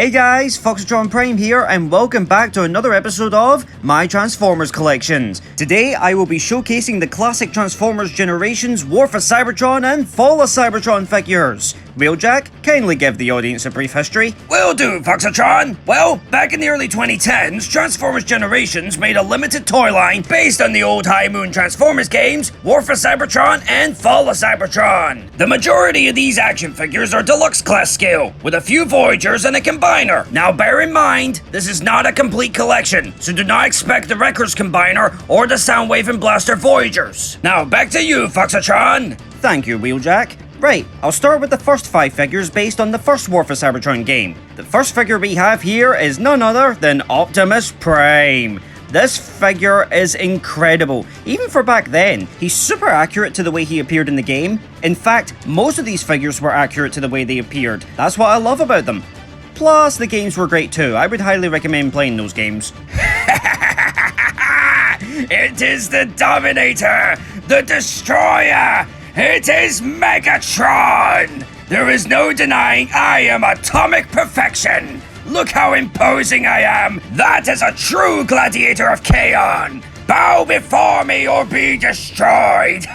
Hey guys, Foxatron Prime here, and welcome back to another episode of my Transformers collections. Today I will be showcasing the classic Transformers Generations, War for Cybertron and Fall of Cybertron figures. Wheeljack, kindly give the audience a brief history. Will do, Foxatron! Well, back in the early 2010s, Transformers Generations made a limited toy line based on the old High Moon Transformers games, War for Cybertron and Fall of Cybertron. The majority of these action figures are deluxe class scale, with a few Voyagers and a Combiner. Now bear in mind, this is not a complete collection, so do not expect the Wreckers Combiner or the Soundwave and Blaster Voyagers. Now back to you, Foxatron! Thank you, Wheeljack. Right, I'll start with the first 5 figures based on the first War for Cybertron game. The first figure we have here is none other than Optimus Prime. This figure is incredible. Even for back then, he's super accurate to the way he appeared in the game. In fact, most of these figures were accurate to the way they appeared. That's what I love about them. Plus, the games were great too. I would highly recommend playing those games. It is the Dominator, the Destroyer! It is Megatron! There is no denying I am atomic perfection! Look how imposing I am! That is a true gladiator of Kaon! Bow before me or be destroyed!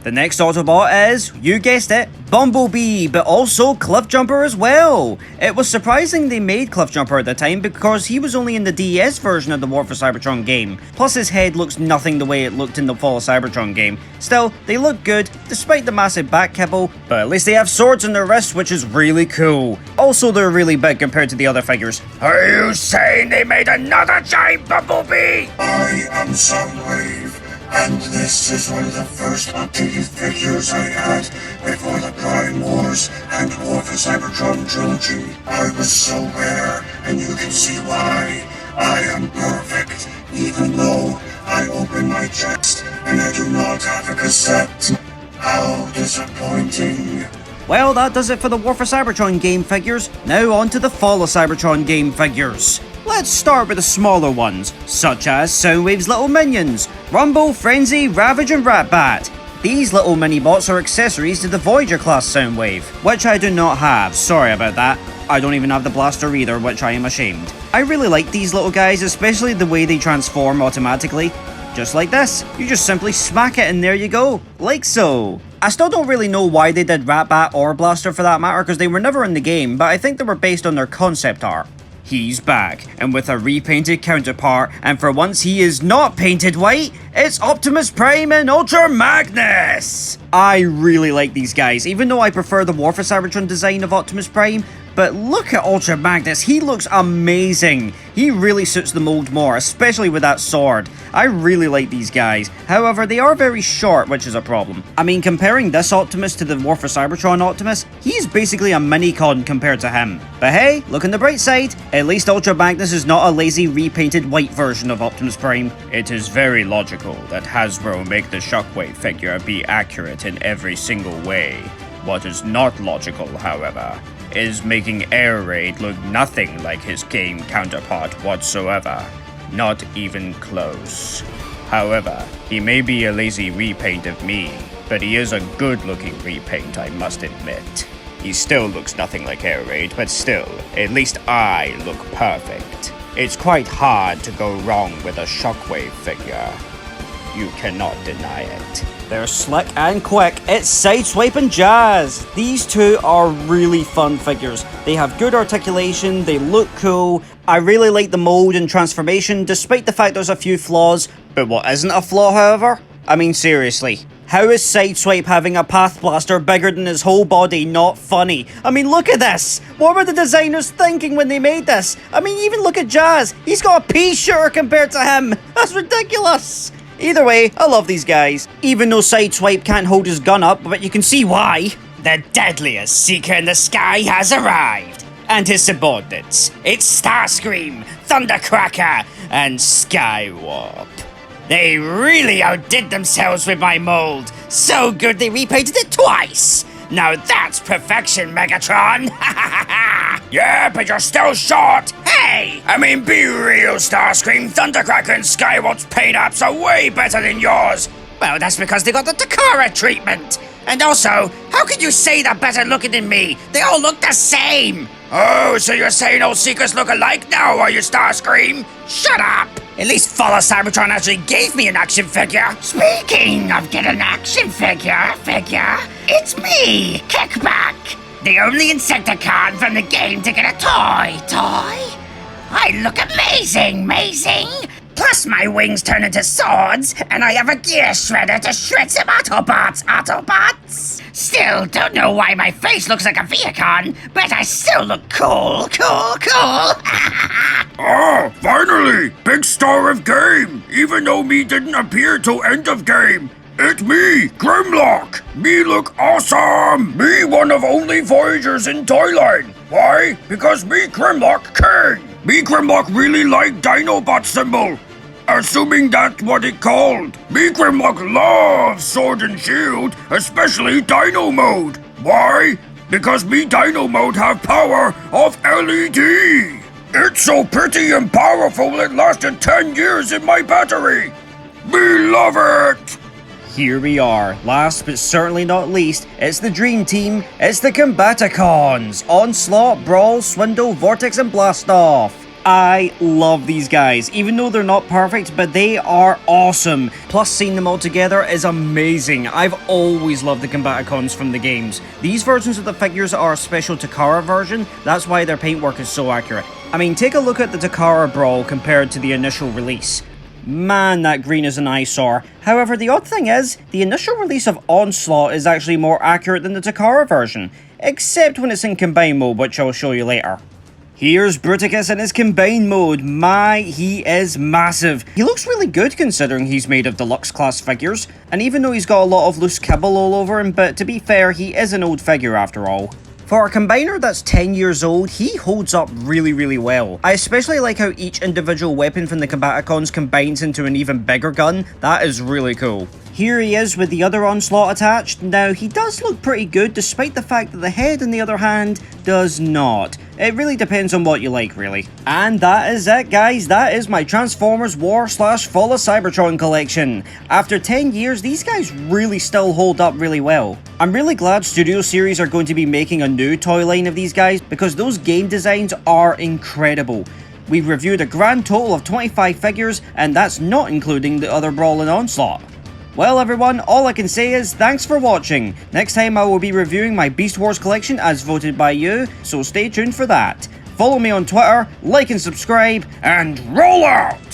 The next Autobot is, you guessed it, Bumblebee, but also Cliffjumper as well. It was surprising they made Cliffjumper at the time because he was only in the DS version of the War for Cybertron game. Plus his head looks nothing the way it looked in the Fall of Cybertron game. Still, they look good, despite the massive back kibble, but at least they have swords on their wrists, which is really cool. Also, they're really big compared to the other figures. Are you saying they made another giant Bumblebee? I am Soundwave, and this is one of the first updated figures I had before the Prime Wars and War for Cybertron trilogy. I was so rare, and you can see why. I am perfect, even though I open my chest and I do not have a cassette. How disappointing. Well, that does it for the War for Cybertron game figures. Now on to the Fall of Cybertron game figures. Let's start with the smaller ones, such as Soundwave's little minions, Rumble, Frenzy, Ravage and Ratbat. These little mini-bots are accessories to the Voyager class Soundwave, which I do not have, sorry about that. I don't even have the blaster either, which I am ashamed. I really like these little guys, especially the way they transform automatically. Just like this, you just simply smack it and there you go, like so. I still don't really know why they did Ratbat or Blaster for that matter, because they were never in the game, but I think they were based on their concept art. He's back, and with a repainted counterpart, and for once he is not painted white, it's Optimus Prime and Ultra Magnus! I really like these guys, even though I prefer the War for Cybertron design of Optimus Prime, but look at Ultra Magnus, he looks amazing! He really suits the mold more, especially with that sword. I really like these guys. However, they are very short, which is a problem. I mean, comparing this Optimus to the War for Cybertron Optimus, he's basically a mini-con compared to him. But hey, look on the bright side, at least Ultra Magnus is not a lazy repainted white version of Optimus Prime. It is very logical that Hasbro make the Shockwave figure be accurate in every single way. What is not logical, however, is making Air Raid look nothing like his game counterpart whatsoever. Not even close. However, he may be a lazy repaint of me, but he is a good-looking repaint, I must admit. He still looks nothing like Air Raid, but still, at least I look perfect. It's quite hard to go wrong with a Shockwave figure. You cannot deny it. They're slick and quick, it's Sideswipe and Jazz! These two are really fun figures. They have good articulation, they look cool, I really like the mold and transformation despite the fact there's a few flaws. But what isn't a flaw, however? I mean, seriously. How is Sideswipe having a Path Blaster bigger than his whole body not funny? I mean, look at this! What were the designers thinking when they made this? I mean, even look at Jazz! He's got a pea shooter compared to him! That's ridiculous! Either way, I love these guys. Even though Sideswipe can't hold his gun up, but you can see why. The deadliest seeker in the sky has arrived. And his subordinates. It's Starscream, Thundercracker, and Skywarp. They really outdid themselves with my mold. So good they repainted it twice. Now that's perfection, Megatron. Yeah, but you're still short. Hey! I mean, be real, Starscream. Thundercracker and Skywarp's paint apps are way better than yours. Well, that's because they got the Takara treatment. And also, how could you say they're better looking than me? They all look the same. Oh, so you're saying all Seekers look alike now, are you, Starscream? Shut up! At least Follow Cybertron actually gave me an action figure. Speaking of get an action figure, it's me, Kickback. The only Insecticon from the game to get a toy. I look amazing. Plus my wings turn into swords, and I have a gear shredder to shred some Autobots. Still, don't know why my face looks like a Viacon, but I still look cool. Ah, finally! Big star of game! Even though me didn't appear till end of game. It's me, Grimlock! Me look awesome! Me one of only Voyagers in Thailand. Why? Because me Grimlock can! Me Grimlock really like Dinobot symbol. Assuming that's what it called. Me Grimlock loves Sword and Shield, especially Dino Mode. Why? Because me Dino Mode have power of LED. It's so pretty and powerful it lasted 10 years in my battery. Me love it! Here we are, last but certainly not least, it's the Dream Team, it's the Combaticons! Onslaught, Brawl, Swindle, Vortex and Blastoff! I love these guys, even though they're not perfect, but they are awesome. Plus, seeing them all together is amazing. I've always loved the Combaticons from the games. These versions of the figures are a special Takara version, that's why their paintwork is so accurate. I mean, take a look at the Takara Brawl compared to the initial release. Man, that green is an eyesore. However, the odd thing is, the initial release of Onslaught is actually more accurate than the Takara version, except when it's in combine mode, which I'll show you later. Here's Bruticus in his combine mode. My, he is massive. He looks really good considering he's made of deluxe class figures, and even though he's got a lot of loose kibble all over him, but to be fair, he is an old figure after all. For a combiner that's 10 years old, he holds up really well. I especially like how each individual weapon from the Combaticons combines into an even bigger gun. That is really cool. Here he is with the other Onslaught attached. Now, he does look pretty good despite the fact that the head, on the other hand, does not. It really depends on what you like, really. And that is it, guys. That is my Transformers War/Fall of Cybertron collection. After 10 years, these guys really still hold up really well. I'm really glad Studio Series are going to be making a new toy line of these guys because those game designs are incredible. We've reviewed a grand total of 25 figures, and that's not including the other Brawl and Onslaught. Well everyone, all I can say is thanks for watching. Next time I will be reviewing my Beast Wars collection as voted by you, so stay tuned for that. Follow me on Twitter, like and subscribe, and roll out!